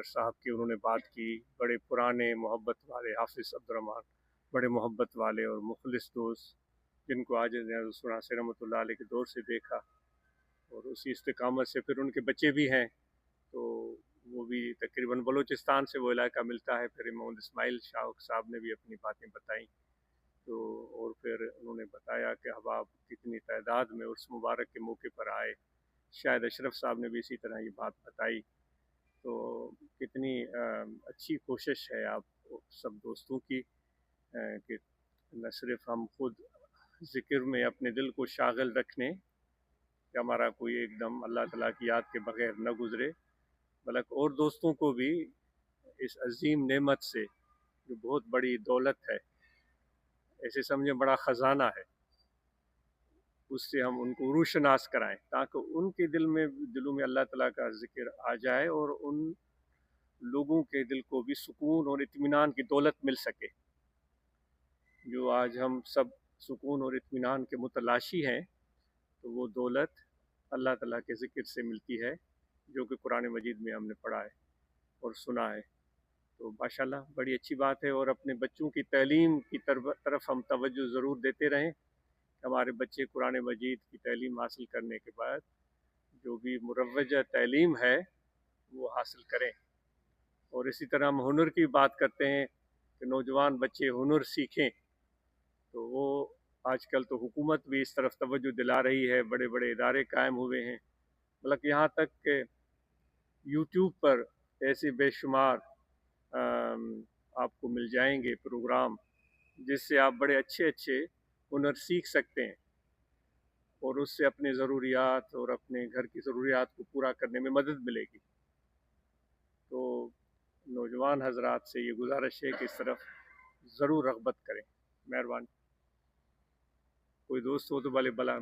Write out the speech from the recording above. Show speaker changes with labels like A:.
A: साहब की उन्होंने बात की, बड़े पुराने मोहब्बत वाले हाफिज़ अब्दुर्रहमान, बड़े मोहब्बत वाले और मुखलिस दोस्त, जिनको आज नासिर रहमतुल्लाह अलैह के दौर से देखा और उसी इस्तिकामत से फिर उनके बच्चे भी हैं, तो वो भी तकरीबन बलूचिस्तान से वो इलाका मिलता है। फिर मोहम्मद इस्माइल शाह साहब ने भी अपनी बातें बताई, तो और फिर उन्होंने बताया कि अहबाब कितनी तादाद में उर्स मुबारक के मौके पर आए। शायद अशरफ साहब ने भी इसी तरह ये बात बताई। तो कितनी अच्छी कोशिश है आप सब दोस्तों की, कि न सिर्फ हम खुद ज़िक्र में अपने दिल को शागिल रखने कि हमारा कोई एकदम अल्लाह ताला की याद के बगैर न गुज़रे, बल्कि और दोस्तों को भी इस अजीम नेमत से, जो बहुत बड़ी दौलत है, ऐसे समझे बड़ा ख़जाना है, उससे हम उनको रूशनास कराएं ताकि उनके दिलों में अल्लाह ताला का ज़िक्र आ जाए और उन लोगों के दिल को भी सुकून और इत्मीनान की दौलत मिल सके। जो आज हम सब सुकून और इत्मीनान के मुतलाशी हैं, तो वो दौलत अल्लाह ताला के ज़िक्र से मिलती है, जो कि कुरान मजीद में हमने पढ़ा है और सुना है। तो माशाल्लाह बड़ी अच्छी बात है, और अपने बच्चों की तालीम की तरफ हम तवज्जो ज़रूर देते रहें। हमारे बच्चे कुरान मजीद की तालीम हासिल करने के बाद जो भी मुरव्वजा तालीम है वो हासिल करें। और इसी तरह हम हुनर की बात करते हैं कि नौजवान बच्चे हुनर सीखें, तो वो आजकल तो हुकूमत भी इस तरफ तवज्जो दिला रही है, बड़े बड़े इदारे कायम हुए हैं, बल्कि यहाँ तक कि यूट्यूब पर ऐसे बेशुमार आपको मिल जाएंगे प्रोग्राम, जिससे आप बड़े अच्छे अच्छे हुनर सीख सकते हैं और उससे अपने ज़रूरियात और अपने घर की ज़रूरियात को पूरा करने में मदद मिलेगी। तो नौजवान हजरात से ये गुजारिश है कि इस तरफ ज़रूर रग़बत करें। मेहरबानी। कोई दोस्त हो तो भले भला